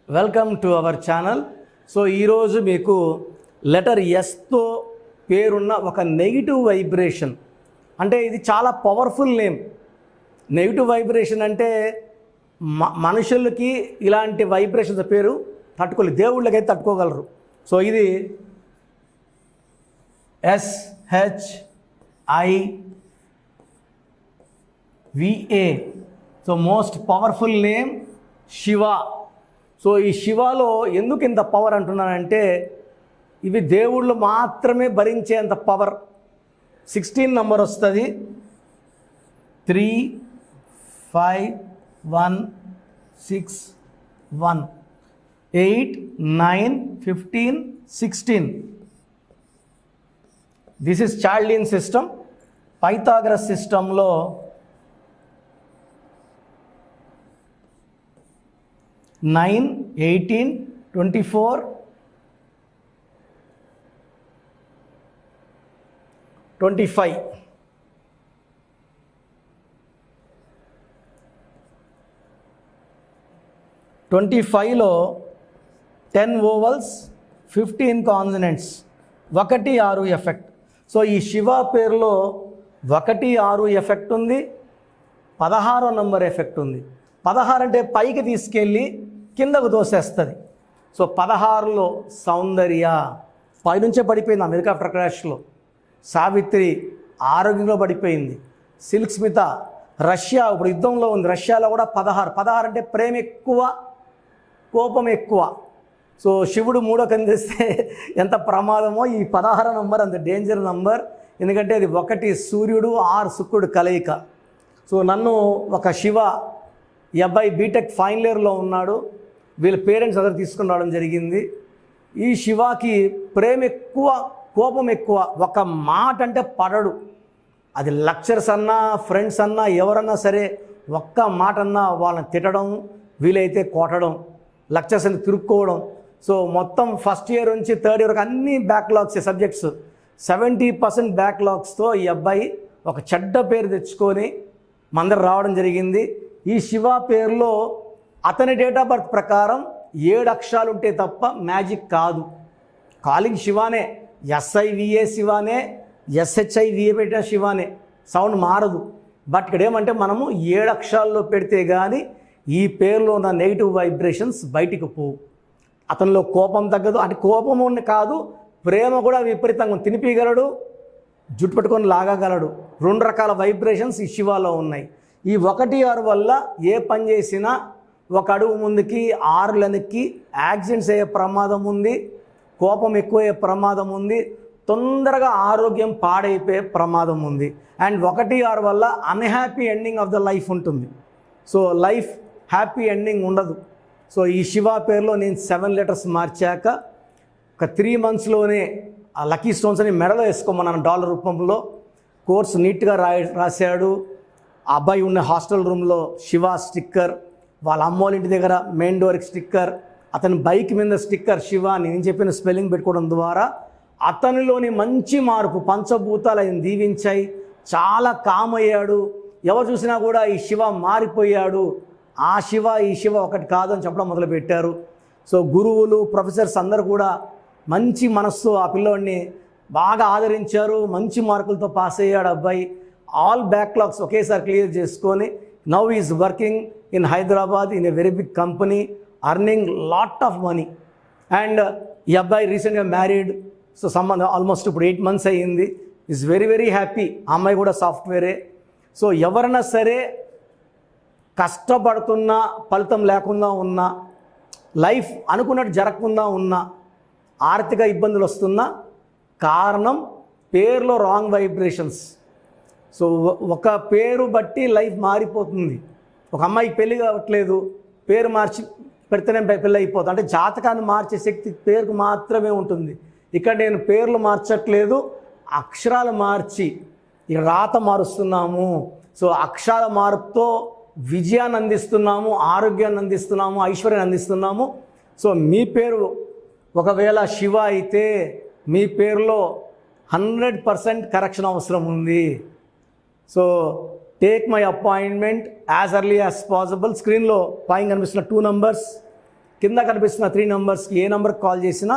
Welcome to our channel. So ఈరోజు మీకు letter ఎస్తో పేరున్న ఒక నెగిటివ్ వైబ్రేషన్, అంటే ఇది చాలా పవర్ఫుల్ నేమ్. నెగిటివ్ వైబ్రేషన్ అంటే మనుషులకి ఇలాంటి వైబ్రేషన్స్ పేరు తట్టుకోలేదు, దేవుళ్ళకైతే తట్టుకోగలరు. సో ఇది SHIVA. So most powerful name Shiva. So ఈ శివలో ఎందుకు ఇంత పవర్ అంటున్నానంటే, ఇవి దేవుళ్ళు మాత్రమే భరించేంత పవర్. 16 నంబర్ వస్తుంది, 3 5 1 6 1 8 9 15 16. This is Chaldean system. Pythagoras సిస్టంలో 9 18 24 25. 25లో 10 వోవల్స్ 15 కాన్సనెంట్స్, 1 6 ఎఫెక్ట్. సో ఈ శివ పేరులో 1 6 ఎఫెక్ట్ ఉంది, 16వ నంబర్ ఎఫెక్ట్ ఉంది. 16 అంటే పైకి తీసుకెళ్ళి కిందకు తోసేస్తుంది. సో 16లో సౌందర్య పైనుంచే పడిపోయింది, అమెరికా క్రాష్లో. సావిత్రి ఆరోగ్యంలో పడిపోయింది. సిల్క్ స్మిత రష్యా ఇప్పుడు యుద్ధంలో ఉంది, రష్యాలో కూడా 16 అంటే ప్రేమ ఎక్కువ, కోపం ఎక్కువ. సో శివుడు 3 కందిస్తే ఎంత ప్రమాదమో, ఈ 16 నంబర్ అంత డేంజర్ నంబర్. ఎందుకంటే అది 1 సూర్యుడు 6 శుక్రుడు కలయిక. సో నన్ను ఒక శివ, ఈ అబ్బాయి బీటెక్ ఫైనల్ ఇయర్లో ఉన్నాడు, వీళ్ళ పేరెంట్స్ అందరూ తీసుకుని రావడం జరిగింది. ఈ శివాకి ప్రేమ ఎక్కువ, కోపం ఎక్కువ. ఒక మాట అంటే పడడు. అది లెక్చర్స్ అన్నా, ఫ్రెండ్స్ అన్నా, ఎవరన్నా సరే ఒక్క మాట అన్నా వాళ్ళని తిట్టడం, వీలైతే కొట్టడం, లెక్చర్స్ అని తిరుక్కోవడం. సో మొత్తం ఫస్ట్ ఇయర్ నుంచి 3rd ఇయర్ వరకు అన్ని బ్యాక్లాగ్స్ సబ్జెక్ట్స్, 70% బ్యాక్లాగ్స్తో ఈ అబ్బాయి ఒక చెడ్డ పేరు తెచ్చుకొని మందరు రావడం జరిగింది. ఈ శివ పేరులో అతని డేట్ ఆఫ్ బర్త్ ప్రకారం 7 అక్షరాలు ఉంటే తప్ప మ్యాజిక్ కాదు. కాలింగ్ శివానే, SIVA శివానే, SHIVA పెట్టిన శివానే, సౌండ్ మారదు. బట్ ఇక్కడ ఏమంటే మనము 7 అక్షరాల్లో పెడితే కానీ ఈ పేరులో ఉన్న నెగిటివ్ వైబ్రేషన్స్ బయటికి పోవు. అతనిలో కోపం తగ్గదు, అంటే కోపం కాదు, ప్రేమ కూడా విపరీతంగా తినిపించగలడు, జుట్టు పట్టుకొని లాగగలడు. 2 రకాల వైబ్రేషన్స్ ఈ శివాలో ఉన్నాయి. ఈ 1 6 వల్ల ఏ పని చేసినా 1 అడుగు ముందుకి 6 వెనక్కి, యాక్సిడెంట్స్ అయ్యే ప్రమాదం ఉంది, కోపం ఎక్కువయ్యే ప్రమాదం ఉంది, తొందరగా ఆరోగ్యం పాడైపోయే ప్రమాదం ఉంది. అండ్ 1 6 వల్ల unhappy ending of the life ఉంటుంది. సో లైఫ్ హ్యాపీ ఎండింగ్ ఉండదు. సో ఈ శివ పేరులో నేను 7 లెటర్స్ మార్చాక ఒక 3 మంత్స్లోనే ఆ లక్కీ స్టోన్స్ అని మెడలో వేసుకోమన్నాను $1 రూపంలో. కోర్స్ నీట్గా రాశాడు. ఆ అబ్బాయి ఉన్న హాస్టల్ రూమ్లో శివ స్టిక్కర్, వాళ్ళ అమ్మోళ్ళ ఇంటి దగ్గర మెయిన్ డోర్కి స్టిక్కర్, అతని బైక్ మీద స్టిక్కర్ శివ అని నేను చెప్పిన స్పెల్లింగ్ పెట్టుకోవడం ద్వారా అతనిలోని మంచి మార్పు, పంచభూతాలు ఆయన దీవించాయి. చాలా కామ్ అయ్యాడు. ఎవరు చూసినా కూడా ఈ శివ మారిపోయాడు, ఆ శివ ఈ శివ ఒకటి కాదు అని చెప్పడం మొదలుపెట్టారు. సో గురువులు, ప్రొఫెసర్స్ అందరూ కూడా మంచి మనస్సు ఆ పిల్లోడిని బాగా ఆదరించారు. మంచి మార్కులతో పాస్ అయ్యాడు అబ్బాయి. ఆల్ బ్యాక్లాగ్స్ ఒకేసారి క్లియర్ చేసుకొని now is working in Hyderabad in a very big company, earning lot of money. And ఈ అబ్బాయి రీసెంట్గా మ్యారీడ్. సో సంబంధం ఆల్మోస్ట్ ఇప్పుడు 8 మంత్స్ అయ్యింది. Is very very happy. ఆ అమ్మాయి కూడా సాఫ్ట్వేరే. సో ఎవరైనా సరే కష్టపడుతున్నా, ఫలితం లేకుండా ఉన్నా, లైఫ్ అనుకున్నట్టు జరగకుండా ఉన్నా, ఆర్థిక ఇబ్బందులు వస్తున్నా, కారణం పేరులో రాంగ్ వైబ్రేషన్స్. సో ఒక పేరు బట్టి లైఫ్ మారిపోతుంది. ఒక అమ్మాయికి పెళ్ళి కావట్లేదు, పేరు మార్చి పెడితేనే పెళ్ళి అయిపోతుంది. అంటే జాతకాన్ని మార్చే శక్తి పేరుకు మాత్రమే ఉంటుంది. ఇక్కడ నేను పేర్లు మార్చట్లేదు, అక్షరాలు మార్చి ఇక రాత మారుస్తున్నాము. సో అక్షరాల మార్పుతో విజయాన్ని అందిస్తున్నాము, ఆరోగ్యాన్ని అందిస్తున్నాము, ఐశ్వర్యాన్ని అందిస్తున్నాము. సో మీ పేరు ఒకవేళ శివ అయితే మీ పేరులో 100% కరెక్షన్ అవసరం ఉంది. So take my appointment as early as possible. స్క్రీన్లో పైన కనిపిస్తున్న 2 numbers కింద కనిపిస్తున్న 3 నెంబర్స్కి ఏ నెంబర్కి కాల్ చేసినా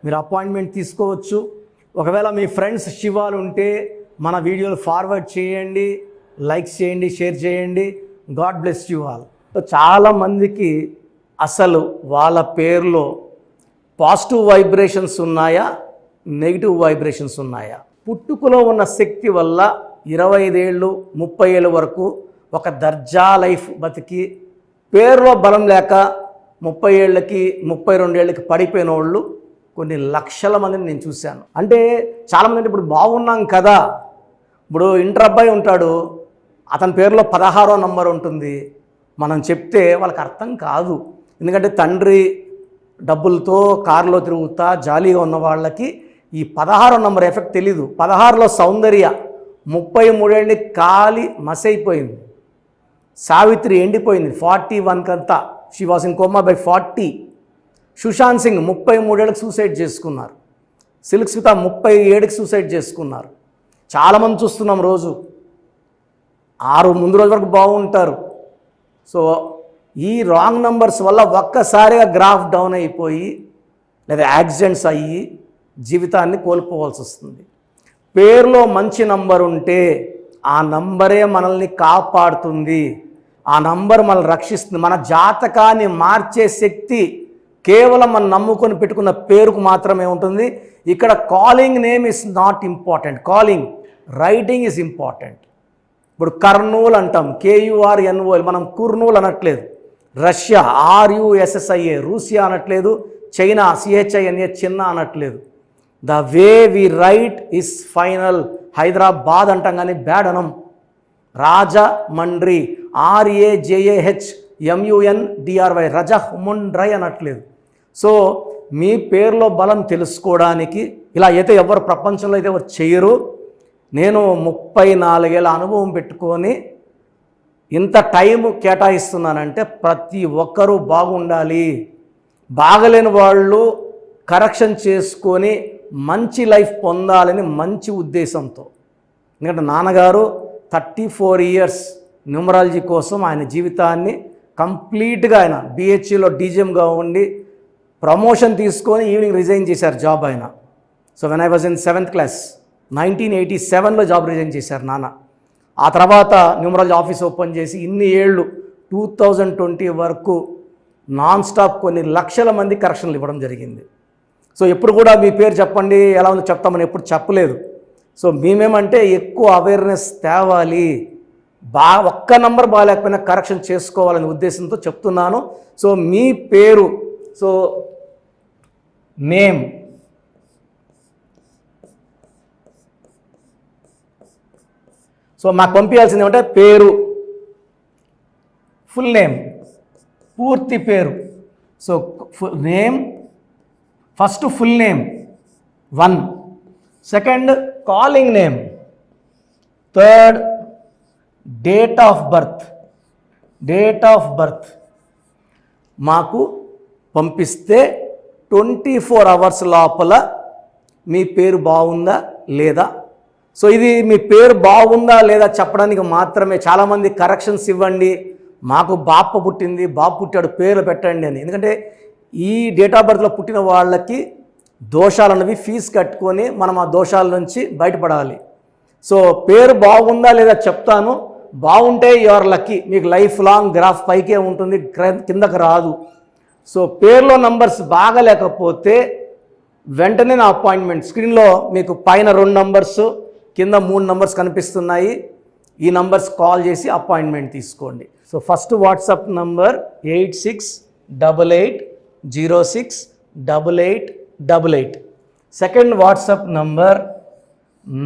మీరు అపాయింట్మెంట్ తీసుకోవచ్చు. ఒకవేళ మీ ఫ్రెండ్స్ శివాలు ఉంటే మన వీడియోలు ఫార్వర్డ్ చేయండి, లైక్ చేయండి, షేర్ చేయండి. God bless you all. చాలామందికి అసలు వాళ్ళ పేరులో పాజిటివ్ వైబ్రేషన్స్ ఉన్నాయా, నెగిటివ్ వైబ్రేషన్స్ ఉన్నాయా? పుట్టుకలో ఉన్న శక్తి వల్ల 25 ఏళ్ళు 30 ఏళ్ళ వరకు ఒక దర్జా లైఫ్ బతికి పేరులో బలం లేక 30 ఏళ్ళకి 32 ఏళ్ళకి పడిపోయిన వాళ్ళు కొన్ని లక్షల మందిని నేను చూశాను. అంటే చాలామంది అంటే ఇప్పుడు బాగున్నాం కదా, ఇప్పుడు ఇంటర్ అబ్బాయి ఉంటాడు, అతని పేరులో 16వ నంబర్ ఉంటుంది. మనం చెప్తే వాళ్ళకి అర్థం కాదు. ఎందుకంటే తండ్రి డబ్బులతో కారులో తిరుగుతా జాలీగా ఉన్న వాళ్ళకి ఈ 16వ నంబర్ ఎఫెక్ట్ తెలీదు. 16లో సౌందర్య 33 ఏళ్ళకి కాలి మసైపోయింది. సావిత్రి ఎండిపోయింది 41 కంతా, she was in coma by 40. Sushant Singh 33 ఏళ్ళకి సూసైడ్ చేసుకున్నారు. సిల్క్ స్మిత 37కి సూసైడ్ చేసుకున్నారు. చాలామంది చూస్తున్నాం రోజు. 6 ముందు రోజు వరకు బాగుంటారు. సో ఈ రాంగ్ నంబర్స్ వల్ల ఒక్కసారిగా గ్రాఫ్ డౌన్ అయిపోయి లేదా యాక్సిడెంట్స్ అయ్యి జీవితాన్ని కోల్పోవాల్సి వస్తుంది. పేరులో మంచి నంబర్ ఉంటే ఆ నంబరే మనల్ని కాపాడుతుంది, ఆ నంబర్ మనల్ని రక్షిస్తుంది. మన జాతకాన్ని మార్చే శక్తి కేవలం మనం నమ్ముకొని పెట్టుకున్న పేరుకు మాత్రమే ఉంటుంది. ఇక్కడ calling name is not important, calling writing is important. ఇప్పుడు కర్నూలు అంటాం, KURNOL, మనం కుర్నూలు అనట్లేదు. రష్యా RUSSIA రూసియా అనట్లేదు. చైనా CHINA చిన్న అనట్లేదు. The way we write is final. Hyderabad అంటాం కానీ బ్యాడ్ అనం. రాజమండ్రి RAJAHMUNDRY రజముండ్రై అనట్లేదు. సో మీ పేరులో బలం తెలుసుకోవడానికి ఇలా అయితే ఎవరు ప్రపంచంలో అయితే ఎవరు చేయరు. నేను 34 ఏళ్ళ అనుభవం పెట్టుకొని ఇంత టైం కేటాయిస్తున్నానంటే ప్రతి ఒక్కరూ బాగుండాలి. బాగలేని వాళ్ళు కరెక్షన్ చేసుకొని మంచి లైఫ్ పొందాలని మంచి ఉద్దేశంతో. ఎందుకంటే నాన్నగారు 34 ఇయర్స్ న్యూమరాలజీ కోసం ఆయన జీవితాన్ని కంప్లీట్గా ఆయన BHEలో DGMగా ఉండి ప్రమోషన్ తీసుకొని ఈవినింగ్ రిజైన్ చేశారు జాబ్ ఆయన. So when I was in 7th class 1987లో జాబ్ రిజైన్ చేశారు నాన్న. ఆ తర్వాత న్యూమరాలజీ ఆఫీస్ ఓపెన్ చేసి ఇన్ని ఏళ్ళు 2020 వరకు నాన్ స్టాప్ కొన్ని లక్షల మంది కరెక్షన్లు ఇవ్వడం జరిగింది. సో ఎప్పుడు కూడా మీ పేరు చెప్పండి ఎలా ఉందో చెప్తామని ఎప్పుడు చెప్పలేదు. సో మేమేమంటే ఎక్కువ అవేర్నెస్ తేవాలి, ఒక్క నంబర్ బాగాలేకపోయినా కరెక్షన్ చేసుకోవాలనే ఉద్దేశంతో చెప్తున్నాను. సో మీ పేరు, సో నేమ్, సో మాకు పంపించాల్సింది ఏమంటే పేరు, ఫుల్ నేమ్, పూర్తి పేరు. So name first full name 1, second calling name, third date of birth మాకు పంపిస్తే 24 అవర్స్ లోపల మీ పేరు బాగుందా లేదా. సో ఇది మీ పేరు బాగుందా లేదా చెప్పడానికి మాత్రమే. చాలామంది కరెక్షన్స్ ఇవ్వండి, మాకు బాప పుట్టింది, బాబు పుట్టాడు, పేరు పెట్టండి అని. ఎందుకంటే ఈ డేట్ ఆఫ్ బర్త్లో పుట్టిన వాళ్ళకి దోషాలు అన్నవి ఫీజు కట్టుకొని మనం ఆ దోషాల నుంచి బయటపడాలి. సో పేరు బాగుందా లేదా చెప్తాను. బాగుంటే యువర్ లక్కీ, మీకు లైఫ్ లాంగ్ గ్రాఫ్ పైకే ఉంటుంది, కిందకు రాదు. సో పేరులో నంబర్స్ బాగలేకపోతే వెంటనే నా అపాయింట్మెంట్ స్క్రీన్లో మీకు పైన 2 నంబర్స్ కింద 3 నంబర్స్ కనిపిస్తున్నాయి. ఈ నంబర్స్ కాల్ చేసి అపాయింట్మెంట్ తీసుకోండి. So first WhatsApp number 8688068888. Second WhatsApp number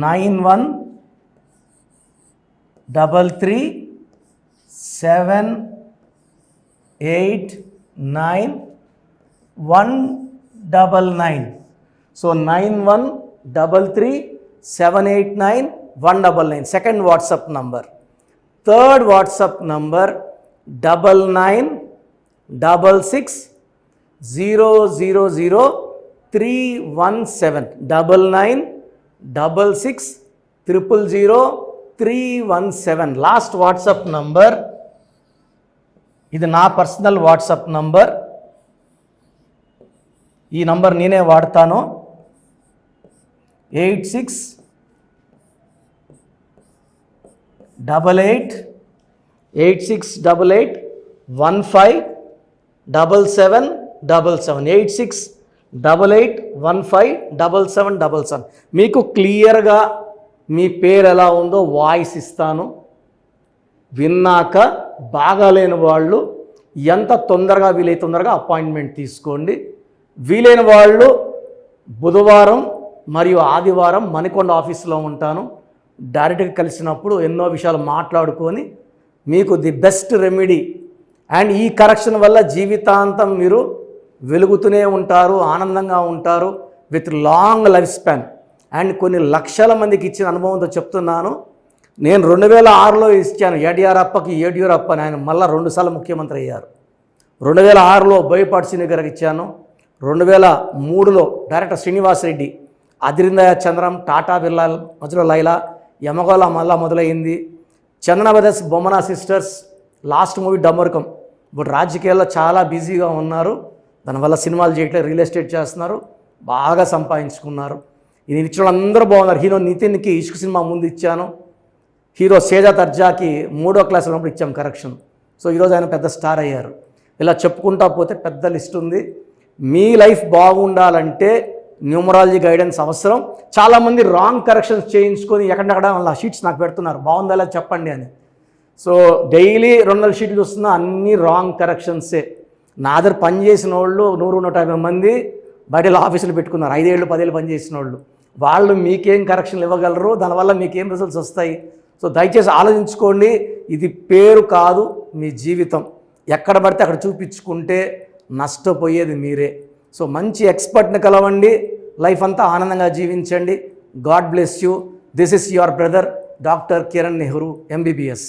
9133789199. So 9133789199 second WhatsApp number. Third WhatsApp number 9966000317 9966000317. Last WhatsApp number ఇది నా పర్సనల్ వాట్సాప్ నంబర్. ఈ నంబర్ నేనే వాడతాను. 8688157777 8688157777. మీకు క్లియర్గా మీ పేరు ఎలా ఉందో వాయిస్ ఇస్తాను. విన్నాక బాగాలేని వాళ్ళు ఎంత తొందరగా వీలైతే తొందరగా అపాయింట్మెంట్ తీసుకోండి. వీలైన వాళ్ళు బుధవారం మరియు ఆదివారం మణికొండ ఆఫీస్లో ఉంటాను. డైరెక్ట్గా కలిసినప్పుడు ఎన్నో విషయాలు మాట్లాడుకొని మీకు ది బెస్ట్ రెమెడీ అండ్ ఈ కరెక్షన్ వల్ల జీవితాంతం మీరు వెలుగుతూనే ఉంటారు, ఆనందంగా ఉంటారు, with long life span. And కొన్ని లక్షల మందికి ఇచ్చిన అనుభవంతో చెప్తున్నాను. నేను 2006లో ఇచ్చాను యడ్యూరప్ప అని. ఆయన మళ్ళీ 2 సార్లు ముఖ్యమంత్రి అయ్యారు. 2006లో బోయపాటి శ్రీని గారికి ఇచ్చాను. 2003లో director Srinivas Reddy, Adirindayya Chandram, Tata Birla Madhyalo Laila, Yamagola Malla Modalaindi. Chandana brothers, Bommana sisters, last movie Dhamarukam. ఇప్పుడు రాజకీయాల్లో చాలా బిజీగా ఉన్నారు, దానివల్ల సినిమాలు చేయట్లేదు, రియల్ ఎస్టేట్ చేస్తున్నారు, బాగా సంపాదించుకున్నారు. ఇది ఇచ్చిన వాళ్ళందరూ బాగున్నారు. హీరో నితిన్కి ఇష్క్ సినిమా ముందు ఇచ్చాను. హీరో సేజా తర్జాకి 3వ క్లాస్ ఉన్నప్పుడు ఇచ్చాం కరెక్షన్. సో ఈరోజు ఆయన పెద్ద స్టార్ అయ్యారు. ఇలా చెప్పుకుంటా పోతే పెద్ద లిస్ట్ ఉంది. మీ లైఫ్ బాగుండాలంటే న్యూమరాలజీ గైడెన్స్ అవసరం. చాలామంది రాంగ్ కరెక్షన్స్ చేయించుకొని ఎక్కడెక్కడ వాళ్ళ షీట్స్ నాకు పెడుతున్నారు, బాగుందా లేదా చెప్పండి అని. సో డైలీ 200 షీట్లు చూస్తున్నా, అన్నీ రాంగ్ కరెక్షన్సే. నా దగ్గర పనిచేసిన వాళ్ళు 100-150 మంది బయట ఆఫీసులు పెట్టుకున్నారు, 5 ఏళ్ళు 10 ఏళ్ళు పనిచేసిన వాళ్ళు. వాళ్ళు మీకేం కరెక్షన్లు ఇవ్వగలరు, దానివల్ల మీకేం రిజల్ట్స్ వస్తాయి. సో దయచేసి ఆలోచించుకోండి. ఇది పేరు కాదు, మీ జీవితం. ఎక్కడ పడితే అక్కడ చూపించుకుంటే నష్టపోయేది మీరే. సో మంచి ఎక్స్పర్ట్ని కలవండి, లైఫ్ అంతా ఆనందంగా జీవించండి. God bless you. This is your brother doctor Kiran Nehru, MBBS.